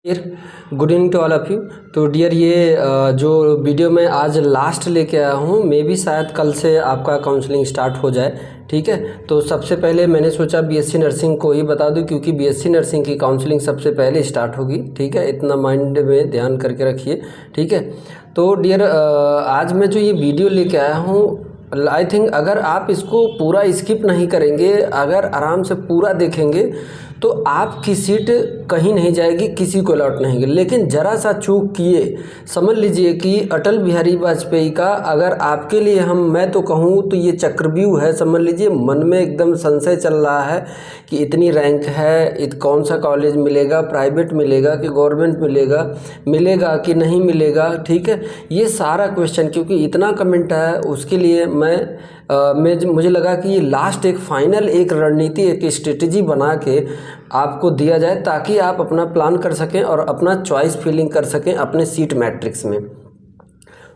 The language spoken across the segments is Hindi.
Dear good evening to all of you. तो डियर जो वीडियो मैं आज लास्ट लेके आया हूँ, मे भी शायद कल से आपका काउंसलिंग स्टार्ट हो जाए। ठीक है, तो सबसे पहले मैंने सोचा बीएससी नर्सिंग को ही बता दूं, क्योंकि बीएससी नर्सिंग की काउंसलिंग सबसे पहले स्टार्ट होगी। ठीक है, इतना माइंड में ध्यान करके रखिए। ठीक है, तो डियर आज मैं जो ये वीडियो लेके आया हूँ, आई थिंक अगर आप इसको पूरा स्किप नहीं करेंगे, अगर आराम से पूरा देखेंगे तो आपकी सीट कहीं नहीं जाएगी, किसी को अलॉट नहीं होगी। लेकिन ज़रा सा चूक किए, समझ लीजिए कि अटल बिहारी वाजपेयी का अगर आपके लिए मैं तो कहूँ तो ये चक्रव्यूह है। समझ लीजिए मन में एकदम संशय चल रहा है कि इतनी रैंक है, कौन सा कॉलेज मिलेगा, प्राइवेट मिलेगा कि गवर्नमेंट मिलेगा कि नहीं मिलेगा। ठीक है, ये सारा क्वेश्चन क्योंकि इतना कमेंट है, उसके लिए मुझे लगा कि ये लास्ट एक फाइनल एक रणनीति एक स्ट्रेटजी बना के आपको दिया जाए, ताकि आप अपना प्लान कर सकें और अपना चॉइस फिलिंग कर सकें अपने सीट मैट्रिक्स में।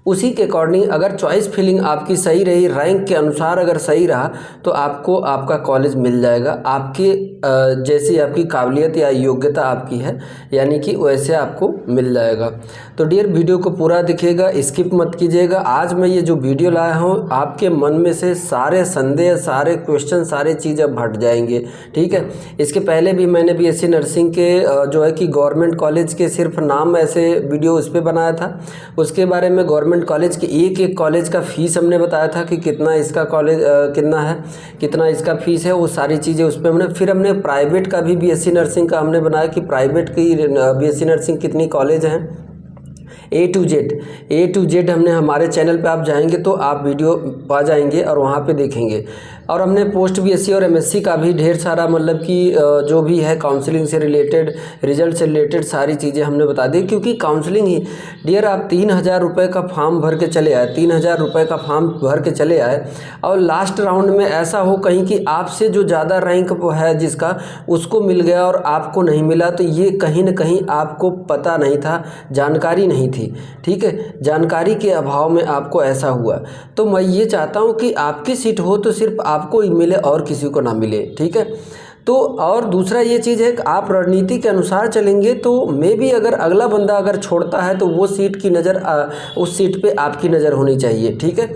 उसी के अकॉर्डिंग अगर चॉइस फिलिंग आपकी सही रही, रैंक के अनुसार अगर सही रहा, तो आपको आपका कॉलेज मिल जाएगा आपके जैसी आपकी काबिलियत या योग्यता आपकी है, यानी कि वैसे आपको मिल जाएगा। तो डियर वीडियो को पूरा देखिएगा, स्किप मत कीजिएगा। आज मैं ये जो वीडियो लाया हूँ, आपके मन में से सारे संदेह, सारे क्वेश्चन, सारे चीज़ अब हट जाएंगे। ठीक है, इसके पहले भी मैंने बीएससी नर्सिंग के जो है कि गवर्नमेंट कॉलेज के सिर्फ नाम ऐसे वीडियो उस पर बनाया था। उसके बारे में गवर्नमेंट कॉलेज के एक कॉलेज का फ़ीस हमने बताया था कि कितना इसका कॉलेज कितना है, कितना इसका फ़ीस है, वो सारी चीज़ें उस पर फिर हमने प्राइवेट का भी बीएससी नर्सिंग का हमने बनाया कि प्राइवेट की बीएससी नर्सिंग कितनी कॉलेज हैं, ए टू जेड हमने हमारे चैनल पे आप जाएंगे तो आप वीडियो पा जाएंगे और वहाँ पे देखेंगे। और हमने पोस्ट बीएससी और एमएससी का भी ढेर सारा मतलब कि जो भी है काउंसलिंग से रिलेटेड, रिजल्ट से रिलेटेड सारी चीज़ें हमने बता दी। क्योंकि काउंसलिंग ही डियर आप 3,000 रुपये का फॉर्म भर के चले आए, 3,000 रुपये का फॉर्म भर के चले आए और लास्ट राउंड में ऐसा हो कहीं कि आपसे जो ज़्यादा रैंक है जिसका, उसको मिल गया और आपको नहीं मिला, तो ये कहीं ना कहीं आपको पता नहीं था, जानकारी नहीं थी। ठीक है, जानकारी के अभाव में आपको ऐसा हुआ। तो मैं ये चाहता हूँ कि आपकी सीट हो तो सिर्फ आपको ही मिले और किसी को ना मिले। ठीक है, तो और दूसरा ये चीज़ है कि आप रणनीति के अनुसार चलेंगे तो मे भी अगर अगला बंदा अगर छोड़ता है तो वो सीट की नज़र उस सीट पे आपकी नज़र होनी चाहिए। ठीक है,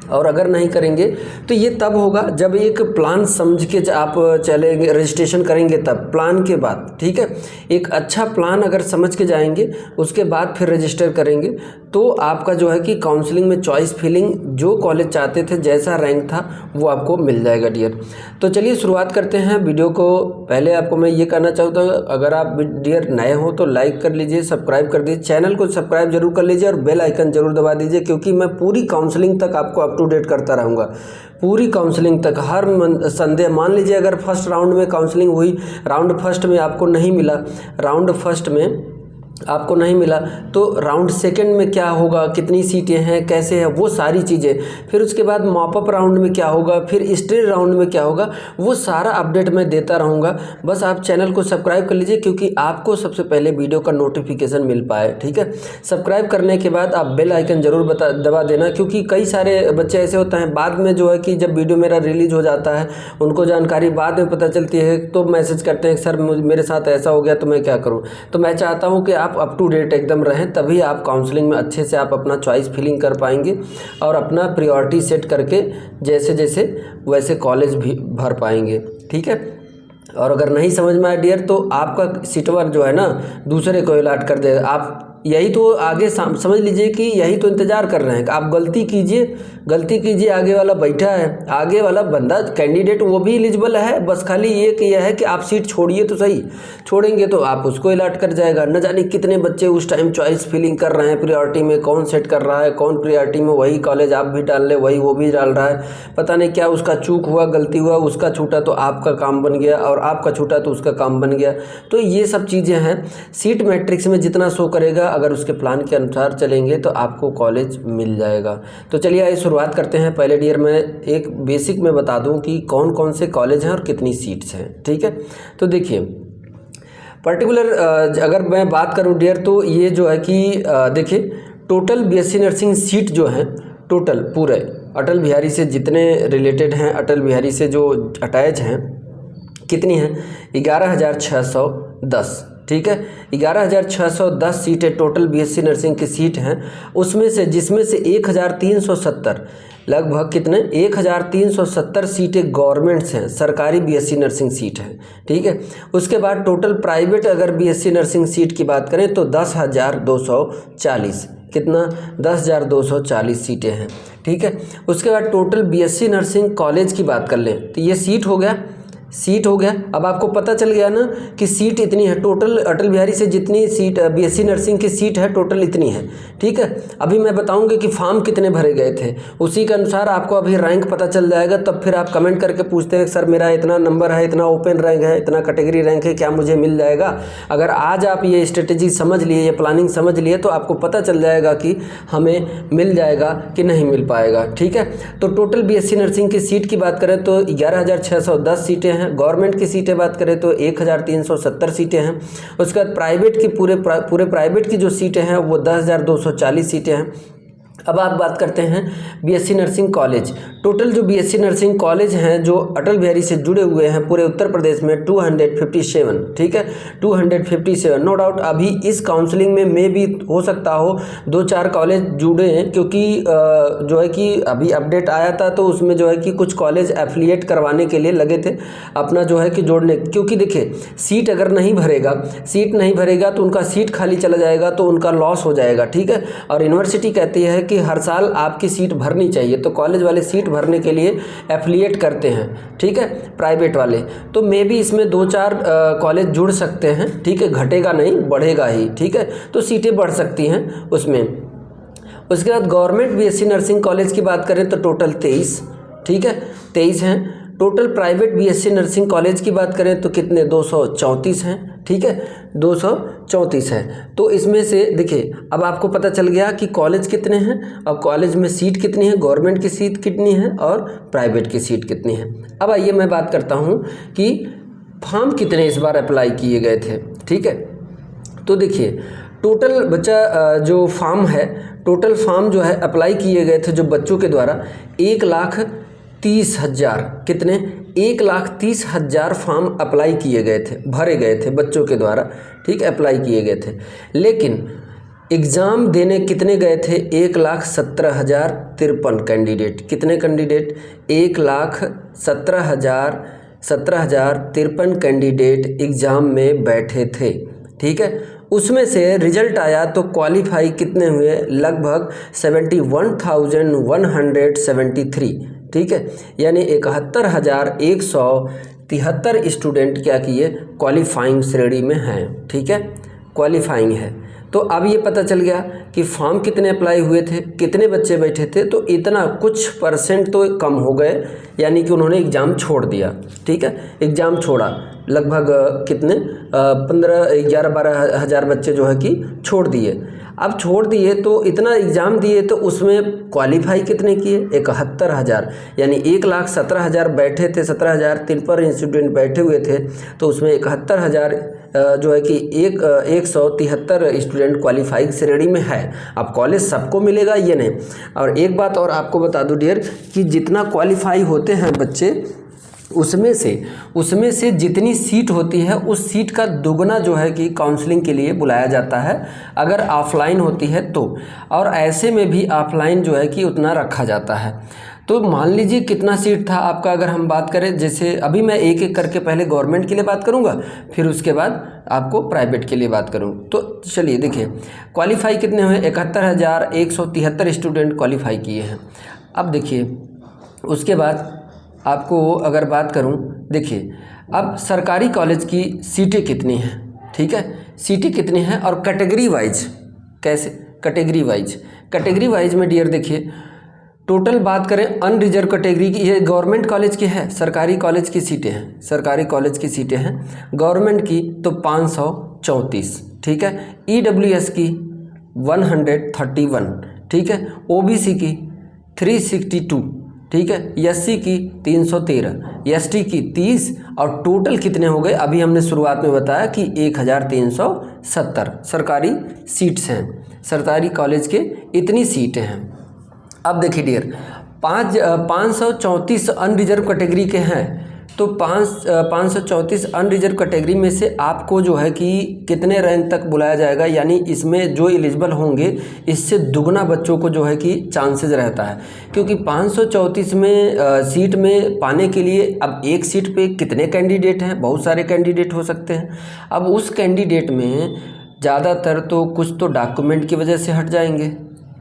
और अगर नहीं करेंगे तो ये तब होगा जब एक प्लान समझ के आप चलेंगे, रजिस्ट्रेशन करेंगे तब, प्लान के बाद। ठीक है, एक अच्छा प्लान अगर समझ के जाएंगे उसके बाद फिर रजिस्टर करेंगे तो आपका जो है कि काउंसलिंग में चॉइस फिलिंग जो कॉलेज चाहते थे, जैसा रैंक था वो आपको मिल जाएगा डियर। तो चलिए शुरुआत करते हैं वीडियो को। पहले आपको मैं ये कहना चाहता हूँ, अगर आप डियर नए हो तो लाइक कर लीजिए, सब्सक्राइब कर दीजिए, चैनल को सब्सक्राइब जरूर कर लीजिए और बेल आइकन जरूर दबा दीजिए, क्योंकि मैं पूरी काउंसलिंग तक आपको अप टू डेट करता रहूँगा। पूरी काउंसलिंग तक हर संदेह, मान लीजिए अगर फर्स्ट राउंड में काउंसलिंग हुई, राउंड फर्स्ट में आपको नहीं मिला, राउंड फर्स्ट में आपको नहीं मिला तो राउंड सेकंड में क्या होगा, कितनी सीटें हैं, कैसे है, वो सारी चीज़ें, फिर उसके बाद मॉपअप राउंड में क्या होगा, फिर स्ट्रेट राउंड में क्या होगा, वो सारा अपडेट मैं देता रहूँगा। बस आप चैनल को सब्सक्राइब कर लीजिए, क्योंकि आपको सबसे पहले वीडियो का नोटिफिकेशन मिल पाए। ठीक है, सब्सक्राइब करने के बाद आप बेल आइकन ज़रूर दबा देना, क्योंकि कई सारे बच्चे ऐसे होते हैं बाद में जो है कि जब वीडियो मेरा रिलीज हो जाता है उनको जानकारी बाद में पता चलती है, तो मैसेज करते हैं सर मेरे साथ ऐसा हो गया तो मैं क्या करूँ। तो मैं चाहता हूँ कि आप अप टू डेट एकदम रहें, तभी आप काउंसलिंग में अच्छे से आप अपना चॉइस फिलिंग कर पाएंगे और अपना प्रायोरिटी सेट करके जैसे जैसे वैसे कॉलेज भी भर पाएंगे। ठीक है, और अगर नहीं समझ में आए डियर तो आपका सीटवर जो है ना दूसरे को अलॉट कर देगा। आप यही तो आगे समझ लीजिए कि यही तो इंतज़ार कर रहे हैं कि आप गलती कीजिए, आगे वाला बैठा है, आगे वाला बंदा कैंडिडेट वो भी एलिजिबल है, बस खाली ये कि यह है कि आप सीट छोड़िए तो सही, छोड़ेंगे तो आप उसको अलॉट कर जाएगा। न जाने कितने बच्चे उस टाइम चॉइस फिलिंग कर रहे हैं, प्रायोरिटी में कौन सेट कर रहा है, कौन प्रायोरिटी में वही कॉलेज आप भी डाल ले, वही वो भी डाल रहा है, पता नहीं क्या उसका चूक हुआ, गलती हुआ, उसका छूटा तो आपका काम बन गया और आपका छूटा तो उसका काम बन गया। तो ये सब चीज़ें हैं, सीट मैट्रिक्स में जितना शो करेगा अगर उसके प्लान के अनुसार चलेंगे तो आपको कॉलेज मिल जाएगा। तो चलिए आइए शुरुआत करते हैं। पहले डियर मैं एक बेसिक में बता दूं कि कौन कौन से कॉलेज हैं और कितनी सीट्स हैं। ठीक है, तो देखिए पर्टिकुलर अगर मैं बात करूं डियर तो ये जो है कि देखिए टोटल बीएससी नर्सिंग सीट जो हैं, टोटल पूरे अटल बिहारी से जितने रिलेटेड हैं, अटल बिहारी से जो अटैच हैं, कितनी हैं, 11,610। ठीक है। 11,610 सीटें टोटल बीएससी नर्सिंग की सीट हैं, उसमें से जिसमें से 1,370 लगभग कितने 1,370 सीटें गवर्नमेंट्स हैं, सरकारी बीएससी नर्सिंग सीट है, ठीक है। उसके बाद टोटल प्राइवेट अगर बीएससी नर्सिंग सीट की बात करें तो 10,240, कितना 10,240 सीटें हैं, ठीक है। उसके बाद टोटल बीएससी नर्सिंग कॉलेज की बात कर लें तो ये सीट हो गया। अब आपको पता चल गया ना कि सीट इतनी है, टोटल अटल बिहारी से जितनी सीट बीएससी नर्सिंग की सीट है टोटल इतनी है, ठीक है। अभी मैं बताऊंगी कि फॉर्म कितने भरे गए थे, उसी के अनुसार आपको अभी रैंक पता चल जाएगा। तब फिर आप कमेंट करके पूछते हैं सर मेरा इतना नंबर है, इतना ओपन रैंक है, इतना कैटेगरी रैंक है, क्या मुझे मिल जाएगा। अगर आज आप ये स्ट्रेटेजी समझ लिए, ये प्लानिंग समझ लिए तो आपको पता चल जाएगा कि हमें मिल जाएगा कि नहीं मिल पाएगा, ठीक है। तो टोटल बीएससी नर्सिंग की सीट की बात करें तो 11,610 सीटें हैं, गवर्नमेंट की सीटें बात करें तो 1,370 सीटें हैं। उसके बाद प्राइवेट की पूरे प्राइवेट की जो सीटें हैं वो 10,240 सीटें हैं। अब आप बात करते हैं बीएससी नर्सिंग कॉलेज। टोटल जो बीएससी नर्सिंग कॉलेज हैं जो अटल बिहारी से जुड़े हुए हैं पूरे उत्तर प्रदेश में 257, ठीक है, 257 नो डाउट। अभी इस काउंसलिंग में भी हो सकता हो 2-4 कॉलेज जुड़े हैं, क्योंकि जो है कि अभी अपडेट आया था तो उसमें जो है कि कुछ कॉलेज एफिलिएट करवाने के लिए लगे थे अपना जो है कि जोड़ने, क्योंकि देखिए सीट अगर नहीं भरेगा तो उनका सीट खाली चला जाएगा तो उनका लॉस हो जाएगा, ठीक है। और यूनिवर्सिटी कहती है कि हर साल आपकी सीट भरनी चाहिए, तो कॉलेज वाले सीट भरने के लिए एफिलिएट करते हैं, ठीक है, प्राइवेट वाले। तो मे भी इसमें 2-4 कॉलेज जुड़ सकते हैं, ठीक है, घटेगा नहीं बढ़ेगा ही, ठीक है, तो सीटें बढ़ सकती हैं उसमें। उसके बाद गवर्नमेंट बीएससी नर्सिंग कॉलेज की बात करें तो टोटल 23, ठीक है, 23 हैं। Total private BSc nursing college की बात करें तो कितने 234 हैं, ठीक है, 234 है। तो इसमें से देखिए अब आपको पता चल गया कि कॉलेज कितने हैं और कॉलेज में सीट कितनी है, गवर्नमेंट की सीट कितनी है और प्राइवेट की सीट कितनी है। अब आइए मैं बात करता हूँ कि फॉर्म कितने इस बार अप्लाई किए गए थे, ठीक है। तो देखिए टोटल बच्चा जो फॉर्म है, टोटल फॉर्म जो है अप्लाई किए गए थे जो बच्चों के द्वारा 1,30,000, कितने 1,30,000 फॉर्म अप्लाई किए गए थे, भरे गए थे बच्चों के द्वारा, ठीक, अप्लाई किए गए थे। लेकिन एग्ज़ाम देने कितने गए थे 1,17,053 कैंडिडेट, कितने कैंडिडेट 1,17,053 कैंडिडेट एग्ज़ाम में बैठे थे, ठीक है। उसमें से रिजल्ट आया तो क्वालिफाई कितने हुए, लगभग 71,173, ठीक है, यानी 71,173 स्टूडेंट क्या किए क्वालिफाइंग श्रेणी में हैं, ठीक है, क्वालिफाइंग है। तो अब ये पता चल गया कि फॉर्म कितने अप्लाई हुए थे, कितने बच्चे बैठे थे, तो इतना कुछ परसेंट तो कम हो गए, यानी कि उन्होंने एग्ज़ाम छोड़ दिया, ठीक है, एग्ज़ाम छोड़ा। लगभग कितने 15-11-12 हज़ार बच्चे जो है कि छोड़ दिए। अब छोड़ दिए तो इतना एग्ज़ाम दिए तो उसमें क्वालिफाई कितने किए 71,000, यानी 1,17,000 बैठे थे, 17,053 स्टूडेंट बैठे हुए थे, तो उसमें 71,000 जो है कि 173 स्टूडेंट क्वालिफाइंग श्रेणी में है। अब कॉलेज सबको मिलेगा ये नहीं। और एक बात और आपको बता दूं डियर कि जितना क्वालिफाई होते हैं बच्चे उसमें से जितनी सीट होती है उस सीट का दुगना जो है कि काउंसलिंग के लिए बुलाया जाता है अगर ऑफलाइन होती है तो, और ऐसे में भी ऑफलाइन जो है कि उतना रखा जाता है। तो मान लीजिए कितना सीट था आपका, अगर हम बात करें, जैसे अभी मैं एक एक करके पहले गवर्नमेंट के लिए बात करूंगा, फिर उसके बाद आपको प्राइवेट के लिए बात करूं। तो चलिए देखिए क्वालिफाई कितने हुए 71,173 स्टूडेंट क्वालिफाई किए हैं। अब देखिए उसके बाद आपको अगर बात करूं, देखिए अब सरकारी कॉलेज की सीटें कितनी हैं, ठीक है, सीटें कितनी हैं और कैटेगरी वाइज कैसे, कैटेगरी वाइज में डियर देखिए टोटल बात करें अनरिजर्व कैटेगरी की, ये गवर्नमेंट कॉलेज की है, सरकारी कॉलेज की सीटें हैं, सरकारी कॉलेज की सीटें हैं गवर्नमेंट की तो 534, ठीक है, EWS की 131, ठीक है, OBC की 362, ठीक है, SC की 313, ST की 30, और टोटल कितने हो गए अभी हमने शुरुआत में बताया कि 1,370 सरकारी सीट्स हैं, सरकारी कॉलेज के इतनी सीटें हैं। अब देखिए डियर 534 अनरिजर्व कैटेगरी के हैं, तो 534 अनरिजर्व कैटेगरी में से आपको जो है कि कितने रैंक तक बुलाया जाएगा, यानी इसमें जो एलिजिबल होंगे इससे दुगना बच्चों को जो है कि चांसेस रहता है, क्योंकि 534 में सीट में पाने के लिए अब एक सीट पे कितने कैंडिडेट हैं, बहुत सारे कैंडिडेट हो सकते हैं। अब उस कैंडिडेट में ज़्यादातर तो कुछ तो डॉक्यूमेंट की वजह से हट जाएंगे,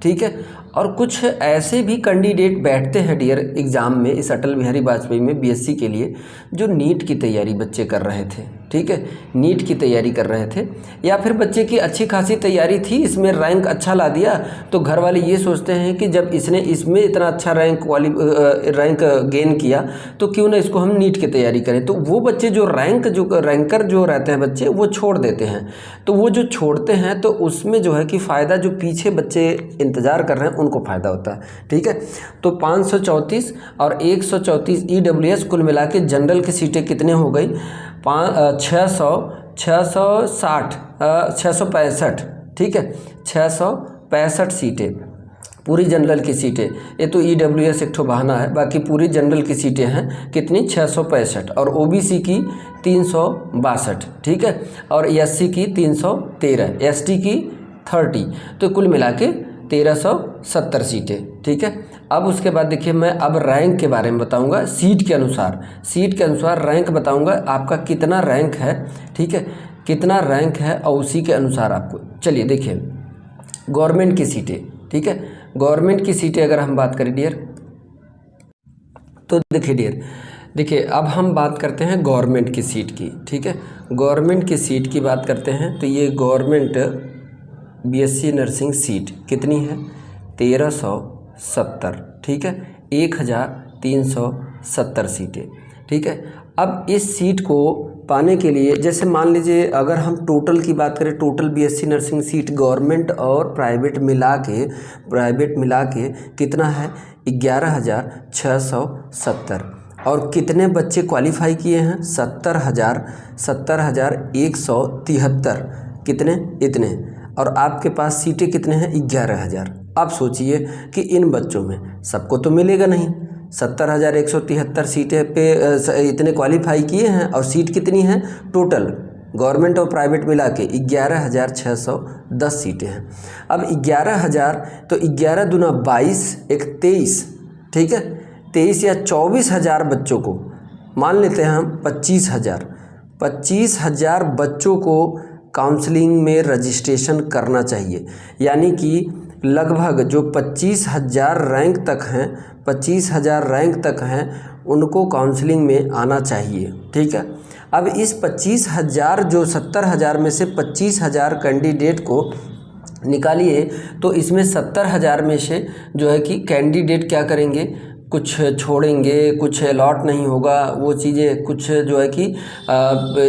ठीक है, और कुछ ऐसे भी कैंडिडेट बैठते हैं डियर एग्ज़ाम में इस अटल बिहारी वाजपेयी में बीएससी के लिए, जो नीट की तैयारी बच्चे कर रहे थे, ठीक है, नीट की तैयारी कर रहे थे, या फिर बच्चे की अच्छी खासी तैयारी थी, इसमें रैंक अच्छा ला दिया, तो घर वाले ये सोचते हैं कि जब इसने इसमें इतना अच्छा रैंक गेन किया तो क्यों ना इसको हम नीट की तैयारी करें। तो वो बच्चे जो रैंकर जो रहते हैं बच्चे, वो छोड़ देते हैं। तो वो जो छोड़ते हैं तो उसमें जो है कि फ़ायदा जो पीछे बच्चे इंतज़ार कर रहे हैं उनको फ़ायदा होता है, ठीक है। तो 534 और 134 EWS कुल मिला के जनरल की सीटें कितने हो गई, 665, ठीक है, 665 सीटें पूरी जनरल की सीटें। ये तो EWS एक ठो बहाना है, बाकी पूरी जनरल की सीटें हैं कितनी, 665, और OBC की 362, ठीक है, और SC की 313, ST की 30, तो कुल मिला के 1370 सीटें, ठीक है। अब उसके बाद देखिए मैं अब रैंक के बारे में बताऊंगा, सीट के अनुसार रैंक बताऊंगा आपका कितना रैंक है, ठीक है, कितना रैंक है, और उसी के अनुसार आपको, चलिए देखिए गवर्नमेंट की सीटें, ठीक है, गवर्नमेंट की सीटें अगर हम बात करें डियर, तो देखिए अब हम बात करते हैं गवर्नमेंट की सीट की, ठीक है, गवर्नमेंट की सीट की बात करते हैं। तो ये गवर्नमेंट बीएससी नर्सिंग सीट कितनी है, 1370, ठीक है, 1370 सीटें, ठीक है। अब इस सीट को पाने के लिए, जैसे मान लीजिए अगर हम टोटल की बात करें, total BSc nursing seat government और प्राइवेट मिला के कितना है, 11,670, और कितने बच्चे क्वालिफाई किए हैं, 70,173, कितने, इतने, और आपके पास सीटें कितने हैं, 11,000। अब सोचिए कि इन बच्चों में सबको तो मिलेगा नहीं, 70,173 सीटें पे इतने क्वालिफाई किए हैं, और सीट कितनी है टोटल गवर्नमेंट और प्राइवेट मिला के 11,610 सीटें हैं। अब 11,000 तो 11 दूना 22, एक 23, ठीक है, 23 या 24,000 बच्चों को मान लेते हैं हम, 25,000 बच्चों को काउंसलिंग में रजिस्ट्रेशन करना चाहिए, यानी कि लगभग जो 25,000 रैंक तक हैं उनको काउंसलिंग में आना चाहिए, ठीक है। अब इस 25,000 जो 70,000 में से 25,000 कैंडिडेट को निकालिए, तो इसमें 70,000 में से जो है कि कैंडिडेट क्या करेंगे, कुछ छोड़ेंगे, कुछ अलॉट नहीं होगा, वो चीज़ें कुछ जो है कि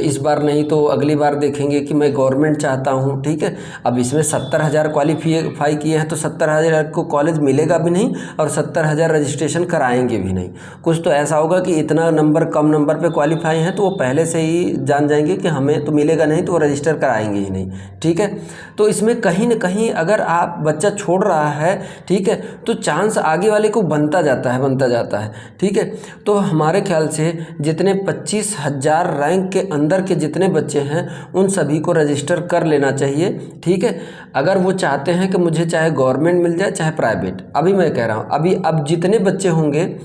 इस बार नहीं तो अगली बार देखेंगे कि मैं गवर्नमेंट चाहता हूँ, ठीक है। अब इसमें 70,000 क्वालिफाई किए हैं तो 70,000 को कॉलेज मिलेगा भी नहीं और 70,000 रजिस्ट्रेशन कराएंगे भी नहीं। कुछ तो ऐसा होगा कि इतना नंबर कम नंबर पे क्वालिफाई हैं तो वो पहले से ही जान जाएंगे कि हमें तो मिलेगा नहीं, तो वो रजिस्टर कराएंगे ही नहीं, ठीक है। तो इसमें कहीं ना कहीं अगर आप बच्चा छोड़ रहा है, ठीक है, तो चांस आगे वाले को बनता जाता है, ठीक है। तो हमारे ख्याल से जितने 25,000 रैंक के अंदर के जितने बच्चे हैं उन सभी को रजिस्टर कर लेना चाहिए, ठीक है। अगर वो चाहते हैं कि मुझे चाहे गवर्नमेंट मिल जाए चाहे प्राइवेट, अभी मैं कह रहा हूँ अब जितने बच्चे होंगे,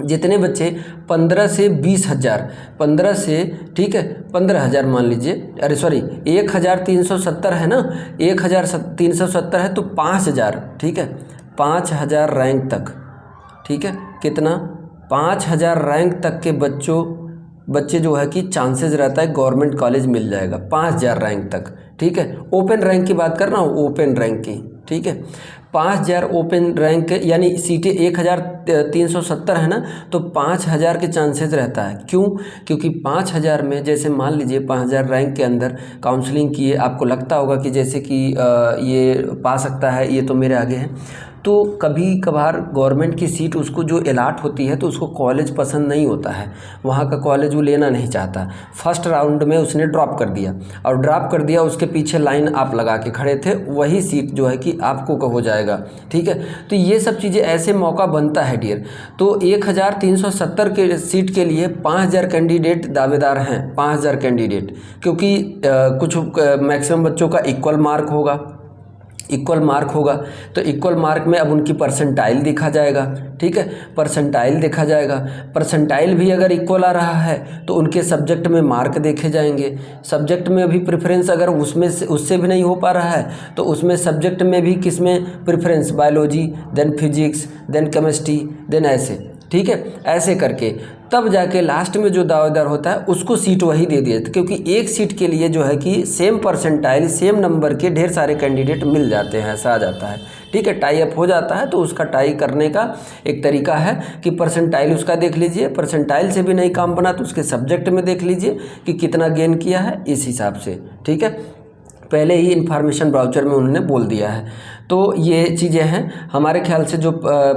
जितने बच्चे 15 से 20,000, 15 से, ठीक है, 15,000 मान लीजिए, अरे सॉरी 1,370 है ना, 1,370 है तो 5,000, ठीक है, 5,000 रैंक तक, ठीक है, कितना, 5,000 रैंक तक के बच्चे जो है कि चांसेस रहता है गवर्नमेंट कॉलेज मिल जाएगा, 5,000 रैंक तक, ठीक है। ओपन रैंक की बात कर रहा हूँ, ओपन रैंक की, ठीक है, 5,000 ओपन रैंक यानी सीटें 1,370 है ना, तो 5,000 के चांसेस रहता है। क्यों? क्योंकि 5,000 में जैसे मान लीजिए 5,000 रैंक के अंदर काउंसलिंग किए, आपको लगता होगा कि जैसे कि ये पा सकता है, ये तो मेरे आगे है, तो कभी कभार गवर्नमेंट की सीट उसको जो अलाट होती है तो उसको कॉलेज पसंद नहीं होता है, वहाँ का कॉलेज वो लेना नहीं चाहता, फर्स्ट राउंड में उसने ड्रॉप कर दिया, और ड्रॉप कर दिया उसके पीछे लाइन आप लगा के खड़े थे, वही सीट जो है कि आपको हो जाएगा जाएगा, ठीक है। तो ये सब चीज़ें ऐसे मौका बनता है डियर। तो 1370 के सीट के लिए 5000 कैंडिडेट दावेदार हैं, 5000 कैंडिडेट, क्योंकि कुछ मैक्सिमम बच्चों का इक्वल मार्क होगा, तो इक्वल मार्क में अब उनकी परसेंटाइल देखा जाएगा, ठीक है। परसेंटाइल देखा जाएगा, परसेंटाइल भी अगर इक्वल आ रहा है तो उनके सब्जेक्ट में मार्क देखे जाएंगे। सब्जेक्ट में अभी प्रेफरेंस अगर उससे भी नहीं हो पा रहा है तो उसमें सब्जेक्ट में भी किस में preference, biology, then physics, then chemistry, then ऐसे, ठीक है, ऐसे करके तब जाके लास्ट में जो दावेदार होता है उसको सीट वही दे दिए, क्योंकि एक सीट के लिए जो है कि सेम परसेंटाइल, सेम नंबर के ढेर सारे कैंडिडेट मिल जाते हैं, ऐसा आ जाता है, ठीक है। टाई अप हो जाता है तो उसका टाई करने का एक तरीका है कि परसेंटाइल उसका देख लीजिए, परसेंटाइल से भी नहीं काम बना तो उसके सब्जेक्ट में देख लीजिए कि कितना गेन किया है, इस हिसाब से, ठीक है। पहले ही इन्फॉर्मेशन ब्राउचर में उन्होंने बोल दिया है। तो ये चीज़ें हैं हमारे ख्याल से। जो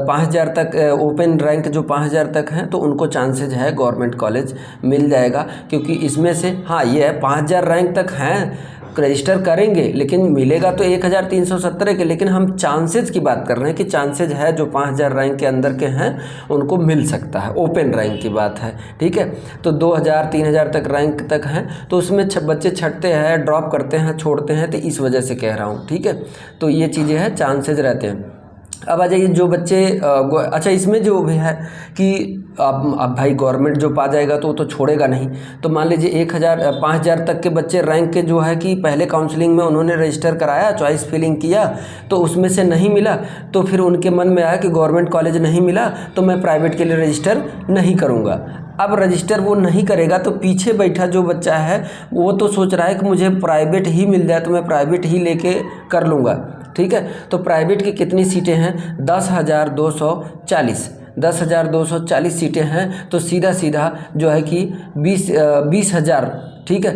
5000 तक ओपन रैंक जो 5000 तक हैं तो उनको चांसेज है गवर्नमेंट कॉलेज मिल जाएगा, क्योंकि इसमें से हाँ ये है 5000 रैंक तक हैं, रजिस्टर करेंगे लेकिन मिलेगा तो 1370 के, लेकिन हम चांसेज की बात कर रहे हैं कि चांसेज है जो 5000 रैंक के अंदर के हैं उनको मिल सकता है, ओपन रैंक की बात है, ठीक है। तो 2000 3000 तक रैंक तक हैं तो उसमें बच्चे छटते हैं, ड्रॉप करते हैं, छोड़ते हैं, तो इस वजह से कह रहा हूँ, ठीक है। तो ये चीज़ें हैं, चांसेज रहते हैं। अब आ जाइए जो बच्चे अच्छा इसमें जो भी है कि अब भाई गवर्नमेंट जो पा जाएगा तो वो तो छोड़ेगा नहीं। तो मान लीजिए 5000 तक के बच्चे रैंक के जो है कि पहले काउंसलिंग में उन्होंने रजिस्टर कराया, चॉइस फिलिंग किया तो उसमें से नहीं मिला, तो फिर उनके मन में आया कि गवर्नमेंट कॉलेज नहीं मिला तो मैं प्राइवेट के लिए रजिस्टर नहीं करूँगा। अब रजिस्टर वो नहीं करेगा तो पीछे बैठा जो बच्चा है वो तो सोच रहा है कि मुझे प्राइवेट ही मिल जाए तो मैं प्राइवेट ही लेके कर लूँगा, ठीक है। तो प्राइवेट की कितनी सीटें हैं? 10,240 सीटें हैं। तो सीधा सीधा जो है कि 20,000, ठीक है,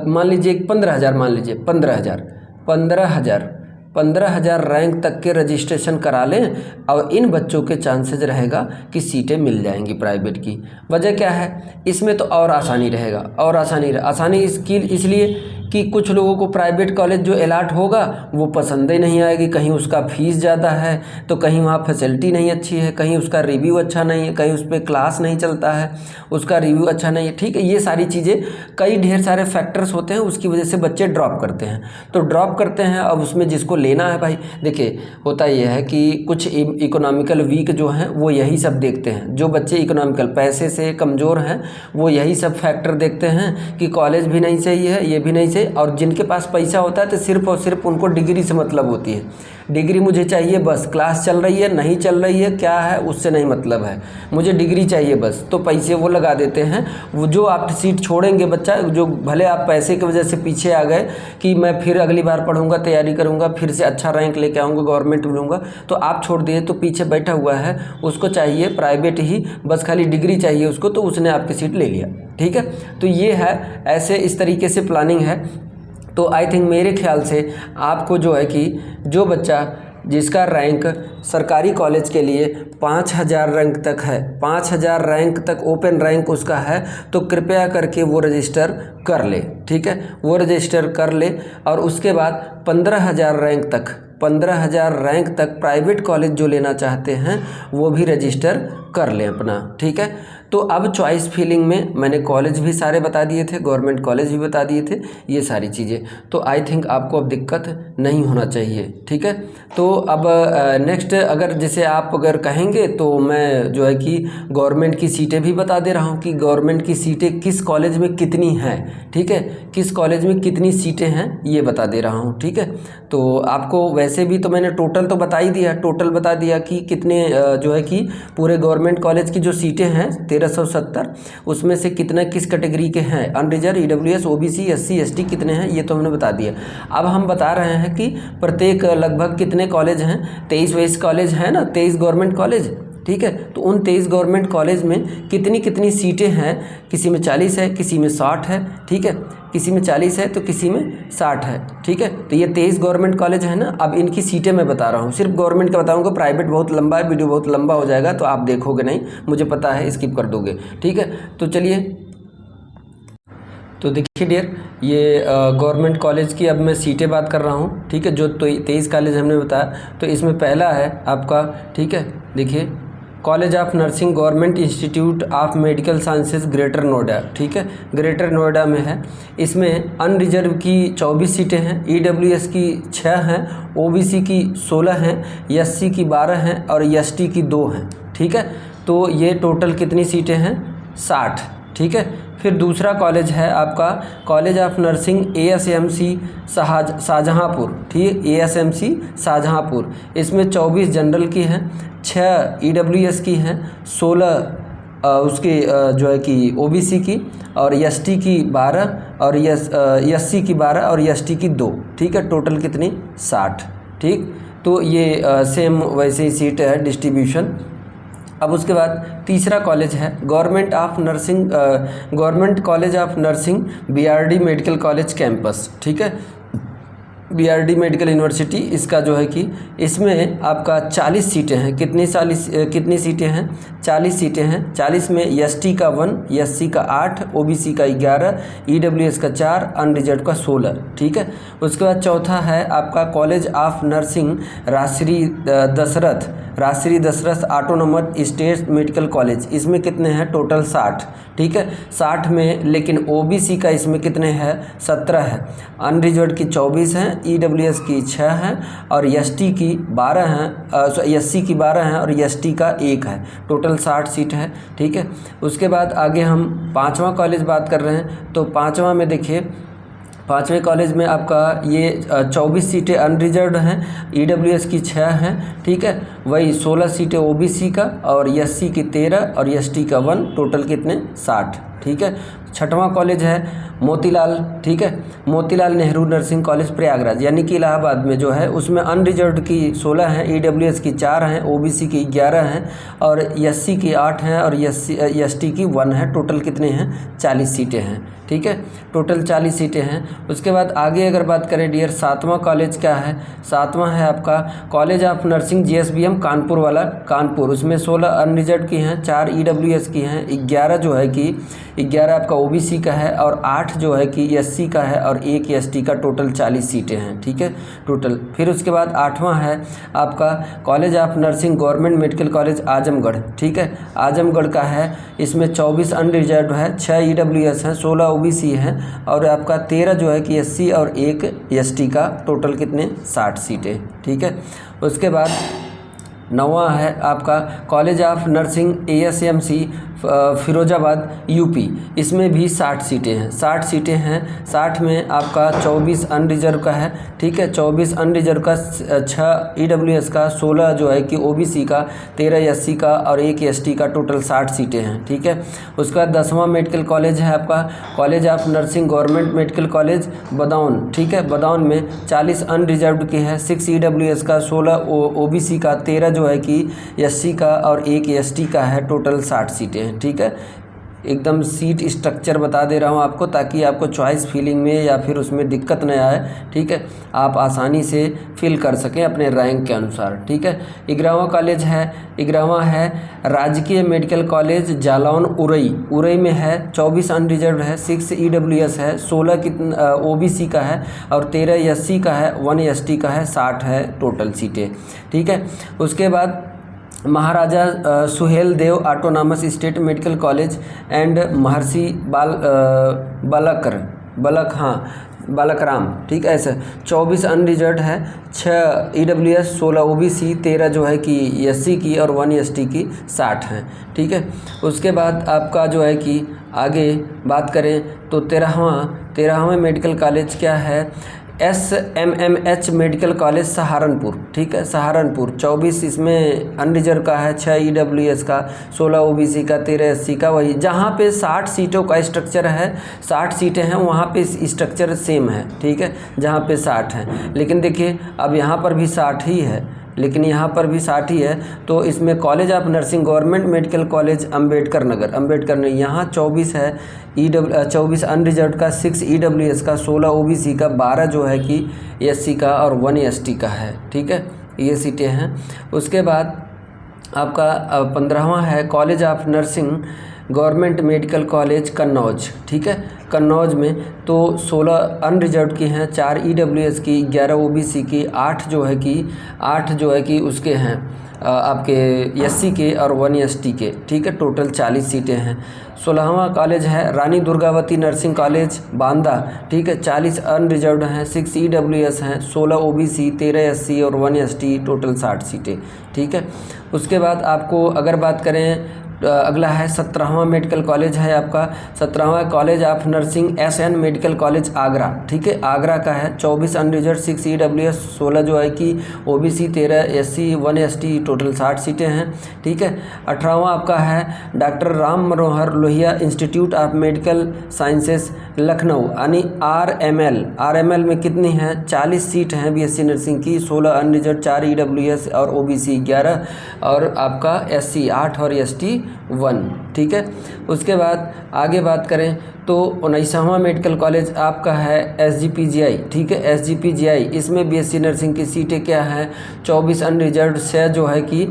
मान लीजिए 15,000, मान लीजिए 15,000 रैंक तक के रजिस्ट्रेशन करा लें और इन बच्चों के चांसेस रहेगा कि सीटें मिल जाएंगी प्राइवेट की। वजह क्या है? इसमें तो और आसानी रहेगा, और आसानी इसलिए कि कुछ लोगों को प्राइवेट कॉलेज जो अलॉट होगा वो पसंद ही नहीं आएगी, कहीं उसका फ़ीस ज़्यादा है तो कहीं वहाँ फैसिलिटी नहीं अच्छी है, कहीं उसका रिव्यू अच्छा नहीं है, कहीं उस पर क्लास नहीं चलता है, उसका रिव्यू अच्छा नहीं है, ठीक है। ये सारी चीज़ें कई ढेर सारे फैक्टर्स होते हैं, उसकी वजह से बच्चे ड्रॉप करते हैं। तो ड्रॉप करते हैं, अब उसमें जिसको लेना है भाई देखिए होता यह है कि कुछ इकोनॉमिकल वीक जो हैं वो यही सब देखते हैं, जो बच्चे इकोनॉमिकल पैसे से कमज़ोर हैं वो यही सब फैक्टर देखते हैं कि कॉलेज भी नहीं सही है, ये भी नहीं सही। और जिनके पास पैसा होता है तो सिर्फ और सिर्फ उनको डिग्री से मतलब होती है, डिग्री मुझे चाहिए बस, क्लास चल रही है नहीं चल रही है क्या है उससे नहीं मतलब है, मुझे डिग्री चाहिए बस, तो पैसे वो लगा देते हैं। वो जो आप सीट छोड़ेंगे बच्चा, जो भले आप पैसे की वजह से पीछे आ गए कि मैं फिर अगली बार पढ़ूंगा, तैयारी करूंगा, फिर से अच्छा रैंक लेके आऊँगा, गवर्नमेंट मिलूँगा, तो आप छोड़ दिए। तो पीछे बैठा हुआ है उसको चाहिए प्राइवेट ही, बस खाली डिग्री चाहिए उसको, तो उसने आपकी सीट ले लिया, ठीक है। तो ये है, ऐसे इस तरीके से प्लानिंग है। तो आई थिंक मेरे ख्याल से आपको जो है कि जो बच्चा जिसका रैंक सरकारी कॉलेज के लिए 5000 रैंक तक है, 5000 रैंक तक ओपन रैंक उसका है, तो कृपया करके वो रजिस्टर कर ले, ठीक है, वो रजिस्टर कर ले। और उसके बाद 15,000 रैंक तक प्राइवेट कॉलेज जो लेना चाहते हैं वो भी रजिस्टर कर लें अपना, ठीक है। तो अब चॉइस फिलिंग में मैंने कॉलेज भी सारे बता दिए थे, गवर्नमेंट कॉलेज भी बता दिए थे, ये सारी चीज़ें। तो आई थिंक आपको अब दिक्कत नहीं होना चाहिए, ठीक है। तो अब नेक्स्ट अगर जैसे आप अगर कहेंगे तो मैं जो है कि गवर्नमेंट की सीटें भी बता दे रहा हूँ कि गवर्नमेंट की सीटें किस कॉलेज में कितनी हैं, ठीक है, किस कॉलेज में कितनी सीटें हैं ये बता दे रहा हूँ, ठीक है। तो आपको वैसे भी तो मैंने टोटल तो बता ही दिया, टोटल बता दिया कि कितने जो है कि पूरे गवर्नमेंट कॉलेज की जो सीटें हैं 1370, उसमें से कितने किस कैटेगरी के हैं, unreserve, EWS, OBC, SC, ST कितने हैं ये तो हमने बता दिया। अब हम बता रहे हैं कि प्रत्येक लगभग कितने कॉलेज हैं, 23 कॉलेज हैं ना, 23 गवर्नमेंट कॉलेज, ठीक है। तो उन 23 गवर्नमेंट कॉलेज में कितनी कितनी सीटें हैं, किसी में 40 है, किसी में 60 है, ठीक है, किसी में 40 है तो किसी में 60 है, ठीक है। तो ये 23 गवर्नमेंट कॉलेज है ना। अब इनकी सीटें मैं बता रहा हूँ, सिर्फ गवर्नमेंट का बताऊँगा, प्राइवेट बहुत लंबा है, वीडियो बहुत लंबा हो जाएगा तो आप देखोगे नहीं, मुझे पता है, स्किप कर दोगे, ठीक है। तो चलिए, तो देखिए डियर, ये गवर्नमेंट कॉलेज की अब मैं सीटें बात कर रहा हूँ, ठीक है। जो 23 कॉलेज हमने बताया, तो इसमें पहला है आपका, ठीक है, देखिए college of nursing government institute of medical sciences greater Noida, ठीक है, ग्रेटर नोएडा में है। इसमें अनरिजर्व की 24 सीटें हैं, EWS की 6 हैं, OBC की 16 हैं, SC की 12 हैं और ST की 2 हैं, ठीक है। तो ये टोटल कितनी सीटें हैं? 60, ठीक है। फिर दूसरा कॉलेज है आपका college of nursing ASMC Shahjahanpur, ठीक, ASMC शाहजहाँपुर। इसमें 24 जनरल की हैं, 6 EWS की हैं, 16 उसकी जो है कि OBC की और ST की 12 और SC की 12 और ST की 2, ठीक है। टोटल कितनी? 60, ठीक। तो ये सेम वैसे ही सीट है डिस्ट्रीब्यूशन। अब उसके बाद तीसरा कॉलेज है government college of nursing BRD medical college campus, ठीक है, BRD मेडिकल यूनिवर्सिटी। इसका जो है कि इसमें आपका 40 सीटें हैं। कितनी सीटें हैं? 40 सीटें हैं। 40 में ST का 1, SC का 8, OBC का 11, EWS का 4, अनरिजर्व का 16, ठीक है। उसके बाद चौथा है आपका college of nursing Rajshree Dashrath autonomous state medical college. इसमें कितने हैं? टोटल 60, ठीक है। 60 में लेकिन OBC का इसमें कितने हैं? 17 है, अनरिजर्व की 24 हैं, EWS की 6 हैं और ST की 12 हैं, SC की 12 हैं और ST का 1 है। टोटल 60 सीट है, ठीक है। उसके बाद आगे हम 5वां कॉलेज बात कर रहे हैं। तो 5वां में देखिए, 5वें कॉलेज में आपका ये 24 सीटें अनरिजर्व्ड हैं, EWS की 6 हैं, ठीक है। वही 16 सीटें OBC का और SC की 13 और ST का 1, टोटल कितने? 60, ठीक है। 6वां कॉलेज है मोतीलाल, ठीक है, मोतीलाल नेहरू नर्सिंग कॉलेज प्रयागराज, यानी कि इलाहाबाद में जो है, उसमें अनरिजर्व्ड की 16 हैं, EWS की 4 हैं, OBC की 11 हैं और SC की 8 हैं और ST की 1 है। टोटल कितने हैं? 40 सीटें हैं, ठीक है। टोटल 40 सीटें हैं। उसके बाद आगे अगर बात करें डियर, 7वां कॉलेज क्या है? 7वां है आपका college of nursing GSBM Kanpur वाला, कानपुर। उसमें 16 अनरिजर्व्ड की हैं, 4 EWS की हैं, 11 जो है कि 11 आपका OBC का है और 8 जो है कि SC का है और 1 ST का। टोटल 40 सीटें हैं, ठीक है, टोटल। फिर उसके बाद 8वां है आपका college of nursing government medical college Azamgarh, ठीक है, आजमगढ़ का है। इसमें 24 अनरिजर्व्ड है, 6 EWS हैं, 16 OBC हैं और आपका 13 जो है कि SC और 1 ST का। टोटल कितने? 60 सीटें, ठीक है। उसके बाद 9वां है आपका college of nursing ASMC Firozabad UP। इसमें भी 60 सीटें हैं, 60 सीटें हैं। 60 में आपका 24 अनरिजर्व का है, ठीक है, 24 अनरिजर्व का, 6 EWS का, 16 जो है कि OBC का, 13 SC का और 1 ST का। टोटल 60 सीटें हैं, ठीक है। उसके बाद 10वां मेडिकल कॉलेज है आपका college of nursing government medical college Badaun, ठीक है, बदाऊन में 40 अनरिजर्व्ड की है, 6 EWS का, 16 OBC का, 13 जो है कि SC का और 1 ST का है। टोटल 60 सीटें हैं, ठीक है। एकदम सीट स्ट्रक्चर बता दे रहा हूँ आपको, ताकि आपको चॉइस फिलिंग में या फिर उसमें दिक्कत न आए, ठीक है, आप आसानी से फिल कर सकें अपने रैंक के अनुसार, ठीक है। 11वां कॉलेज है, 11वां है राजकीय मेडिकल कॉलेज जालौन उरई में है, 24 अनरिजर्व्ड है, 6 EWS है, 16 OBC का है और 13 SC का है, 1 ST का है, 60 है टोटल सीटें, ठीक है। उसके बाद Maharaja Suhel Dev autonomous state medical college and Maharshi Balakram, ठीक है, ऐसे 24 अनरिजर्व्ड है, 6 EWS, 16 OBC, 13 जो है कि SC की और 1 ST की, 60 हैं, ठीक है। उसके बाद आपका जो है कि आगे बात करें तो 13वां मेडिकल कॉलेज क्या है? SMMH मेडिकल कॉलेज सहारनपुर, ठीक है, सहारनपुर। 24 इसमें अनरिजर्व का है, 6 EWS का, 16 OBC का, 13 SC का। वही जहाँ पे 60 सीटों का स्ट्रक्चर है, 60 सीटें हैं, वहाँ पे स्ट्रक्चर सेम है, ठीक है, जहाँ पे 60 हैं। लेकिन देखिए अब यहाँ पर भी 60 ही है, लेकिन यहाँ पर भी 60 ही है। तो इसमें college of nursing government medical college Ambedkar Nagar, यहाँ 24 है, 24 अनरिजर्व्ड का, 6 EWS का, 16 OBC का, 12 जो है कि SC का और 1 ST का है, ठीक है, ये सीटें हैं। उसके बाद आपका 15वां है college of nursing government medical college Kannauj, ठीक है, कन्नौज में तो 16 अनरिजर्व की हैं, 4 EWS की, 11 OBC की, 8 जो है कि उसके हैं आपके SC के और 1 ST के, ठीक है, टोटल 40 सीटें हैं। 16वां कॉलेज है रानी दुर्गावती नर्सिंग कॉलेज बांदा, ठीक है, 40 अनरिजर्व्ड हैं, 6 EWS हैं, 16 OBC, 13 SC और 1 ST, टोटल 60 सीटें, ठीक है। उसके बाद आपको अगर बात करें अगला है 17वां मेडिकल कॉलेज है आपका 17वां college of nursing SN medical college Agra, ठीक है, आगरा का है, 24 अनरिजर्व, 6 EWS, 16 जो है कि OBC, 13 SC, 1 ST, टोटल 60 सीटें हैं, ठीक है। 18वां आपका है doctor Ram Manohar Lohia institute of medical sciences Lucknow, यानी RML में कितनी हैं 40 सीट हैं BSc नर्सिंग की, 16 अनरिजर्व, 4 EWS और OBC 11 और आपका SC 8 और ST 1, ठीक है। उसके बाद आगे बात करें तो 19वां मेडिकल कॉलेज आपका है SGPGI, ठीक है, SGPGI, इसमें BSc नर्सिंग की सीटें क्या हैं 24 अनरिजर्व से जो है कि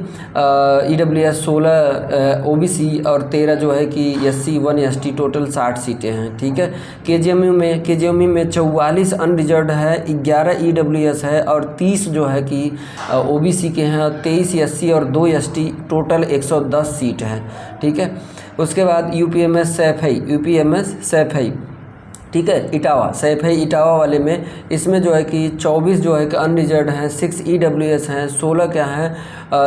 EWS, 16 OBC और 13 जो है कि SC, 1 ST, टोटल 60 सीटें हैं, ठीक है। KGMU में 44 अनरिजर्व है, 11 EWS है और 30 जो है कि OBC के हैं, 23 SC और 2 ST, टोटल 110 सीट है, ठीक है। उसके बाद UPMS सैफई, ठीक है, इटावा वाले में इसमें जो है कि 24 जो है कि अनरिजर्व हैं, 6 EWS हैं, 16 क्या हैं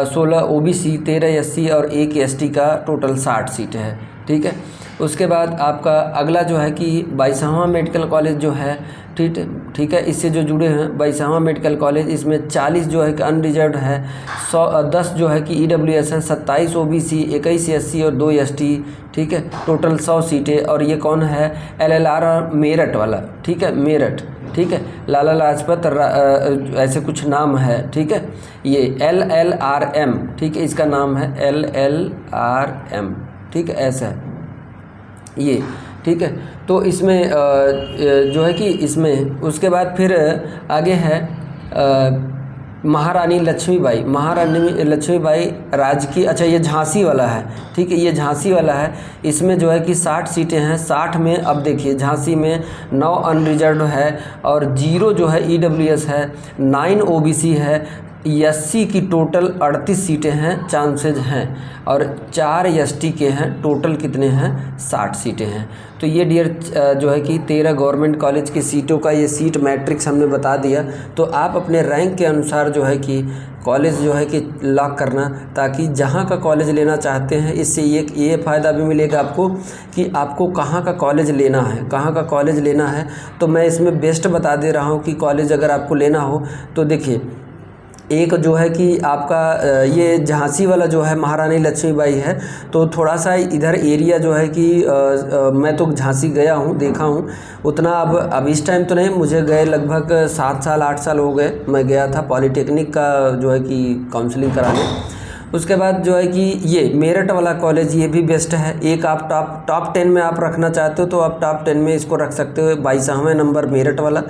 16 OBC, 13 SC और 1 ST का टोटल 60 सीट है, ठीक है। उसके बाद आपका अगला जो है कि 22वां मेडिकल कॉलेज जो है, ठीक है, इससे जो जुड़े हैं 22वां मेडिकल कॉलेज, इसमें 40 जो है कि अनरिजर्व है, 10 जो है कि EWS हैं, 27 OBC, 21 SC और 2 ST, ठीक है, टोटल 100 सीटें। और ये कौन है LLR मेरठ वाला, ठीक है, मेरठ, ठीक है, लाला लाजपत ऐसे कुछ नाम है, ठीक है, ये LLRM, ठीक है, इसका नाम है LLRM, ठीक है, ऐसा है ये, ठीक है। तो इसमें जो है कि इसमें उसके बाद फिर आगे है महारानी लक्ष्मीबाई राजकीय, अच्छा ये झांसी वाला है, ठीक है, ये झांसी वाला है, इसमें जो है कि 60 सीटें हैं, 60 में अब देखिए झांसी में 9 अनरिजर्व है और 0 जो है EWS है, 9 OBC है, SC की टोटल 38 सीटें हैं, चांसेज हैं और 4 ST के हैं, टोटल कितने हैं 60 सीटें हैं। तो ये डियर जो है कि 13 गवर्नमेंट कॉलेज की सीटों का ये सीट मैट्रिक्स हमने बता दिया। तो आप अपने रैंक के अनुसार जो है कि कॉलेज जो है कि लॉक करना, ताकि जहाँ का कॉलेज लेना चाहते हैं, इससे ये फ़ायदा भी मिलेगा आपको कि आपको कहाँ का कॉलेज लेना है। तो मैं इसमें बेस्ट बता दे रहा हूँ कि कॉलेज अगर आपको लेना हो तो देखिए, एक जो है कि आपका ये झांसी वाला जो है महारानी लक्ष्मीबाई है, तो थोड़ा सा इधर एरिया जो है कि मैं तो झांसी गया हूँ, देखा हूँ उतना, अब इस टाइम तो नहीं, मुझे गए लगभग 7 साल 8 साल हो गए, मैं गया था पॉलिटेक्निक का जो है कि काउंसलिंग कराने। उसके बाद जो है कि ये मेरठ वाला कॉलेज ये भी बेस्ट है। एक आप टॉप 10 में आप रखना चाहते हो तो आप टॉप 10 में इसको रख सकते हो, 22वां नंबर मेरठ वाला।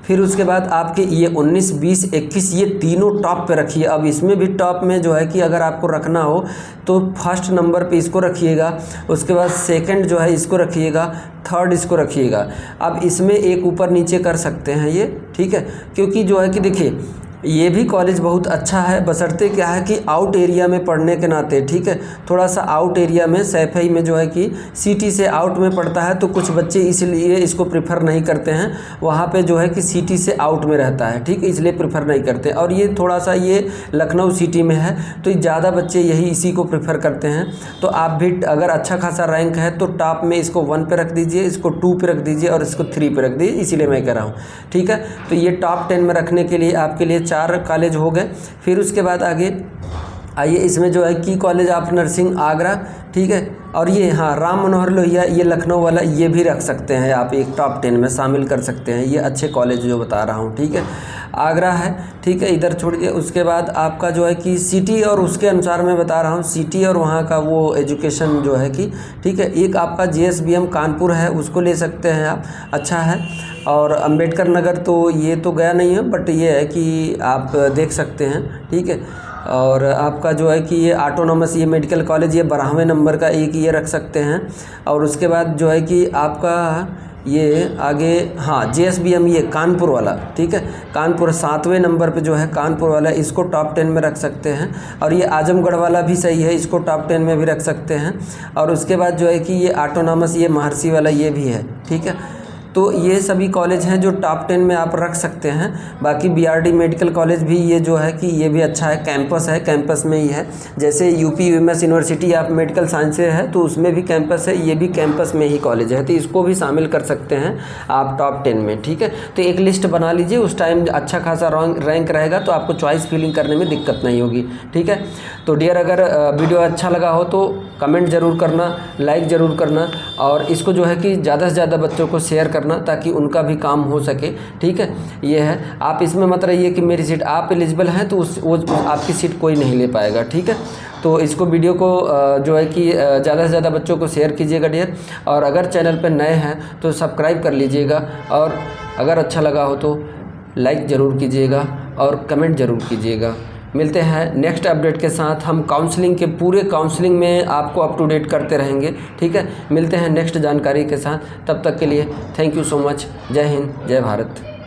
फिर उसके बाद आपके ये 19, 20, 21 ये तीनों टॉप पे रखिए। अब इसमें भी टॉप में जो है कि अगर आपको रखना हो तो फर्स्ट नंबर पे इसको रखिएगा, उसके बाद सेकंड जो है इसको रखिएगा, थर्ड इसको रखिएगा। अब इसमें एक ऊपर नीचे कर सकते हैं ये, ठीक है, क्योंकि जो है कि देखिए ये भी कॉलेज बहुत अच्छा है, बशर्ते क्या है कि आउट एरिया में पढ़ने के नाते, ठीक है, थोड़ा सा आउट एरिया में सैफई में जो है कि सिटी से आउट में पड़ता है, तो कुछ बच्चे इसलिए इसको प्रेफर नहीं करते हैं, वहाँ पे जो है कि सिटी से आउट में रहता है, ठीक है, इसलिए प्रेफर नहीं करते। और ये थोड़ा सा ये लखनऊ सिटी में है तो ज़्यादा बच्चे यही इसी को प्रेफर करते हैं। तो आप भी अगर अच्छा खासा रैंक है तो टॉप में इसको 1 पे रख दीजिए, इसको 2 पे रख दीजिए और इसको 3 पे रख दीजिए, इसीलिए मैं कह रहा हूँ, ठीक है। तो ये टॉप 10 में रखने के लिए आपके लिए 4 कॉलेज हो गए। फिर उसके बाद आगे आइए, इसमें जो है कि कॉलेज ऑफ नर्सिंग आगरा, ठीक है, और ये हाँ राम मनोहर लोहिया ये लखनऊ वाला, ये भी रख सकते हैं आप, एक टॉप 10 में शामिल कर सकते हैं। ये अच्छे कॉलेज जो बता रहा हूँ, ठीक है, आगरा है, ठीक है, इधर छोड़िए। उसके बाद आपका जो है कि सिटी और उसके अनुसार मैं बता रहा हूँ, सिटी और वहाँ का वो एजुकेशन जो है कि, ठीक है, एक आपका JSBM कानपुर है, उसको ले सकते हैं आप, अच्छा है। और अंबेडकर नगर तो ये तो गया नहीं है, बट ये है कि आप देख सकते हैं, ठीक है। और आपका जो है कि ये ऑटोनॉमस ये मेडिकल कॉलेज ये 12वें नंबर का एक ये रख सकते हैं। और उसके बाद जो है कि आपका ये आगे हाँ JSBM ये कानपुर वाला, ठीक है, कानपुर 7वें नंबर पे जो है कानपुर वाला, इसको टॉप 10 में रख सकते हैं। और ये आजमगढ़ वाला भी सही है, इसको टॉप 10 में भी रख सकते हैं। और उसके बाद जो है कि ये ऑटोनॉमस ये महर्षि वाला ये भी है, ठीक है। तो ये सभी कॉलेज हैं जो टॉप 10 में आप रख सकते हैं। बाकी BRD मेडिकल कॉलेज भी ये जो है कि ये भी अच्छा है, कैंपस है, कैंपस में ही है। जैसे UP-UMS यूनिवर्सिटी आप मेडिकल साइंस से है तो उसमें भी कैंपस है, ये भी कैंपस में ही कॉलेज है, तो इसको भी शामिल कर सकते हैं आप टॉप 10 में, ठीक है। तो एक लिस्ट बना लीजिए, उस टाइम अच्छा खासा रैंक रहेगा तो आपको चॉइस फिलिंग करने में दिक्कत नहीं होगी, ठीक है। तो डियर अगर वीडियो अच्छा लगा हो तो कमेंट ज़रूर करना, लाइक ज़रूर करना, और इसको जो है कि ज़्यादा से ज़्यादा बच्चों को शेयर करना ताकि उनका भी काम हो सके, ठीक है। ये है, आप इसमें मत रहिए कि मेरी सीट आप एलिजिबल हैं तो वो आपकी सीट कोई नहीं ले पाएगा, ठीक है। तो इसको वीडियो को जो है कि ज़्यादा से ज़्यादा बच्चों को शेयर कीजिएगा डियर। और अगर चैनल पर नए हैं तो सब्सक्राइब कर लीजिएगा, और अगर अच्छा लगा हो तो लाइक ज़रूर कीजिएगा और कमेंट ज़रूर कीजिएगा। मिलते हैं नेक्स्ट अपडेट के साथ। हम काउंसलिंग के पूरे काउंसलिंग में आपको अप टू डेट करते रहेंगे, ठीक है। मिलते हैं नेक्स्ट जानकारी के साथ, तब तक के लिए थैंक यू सो मच। जय हिंद, जय भारत।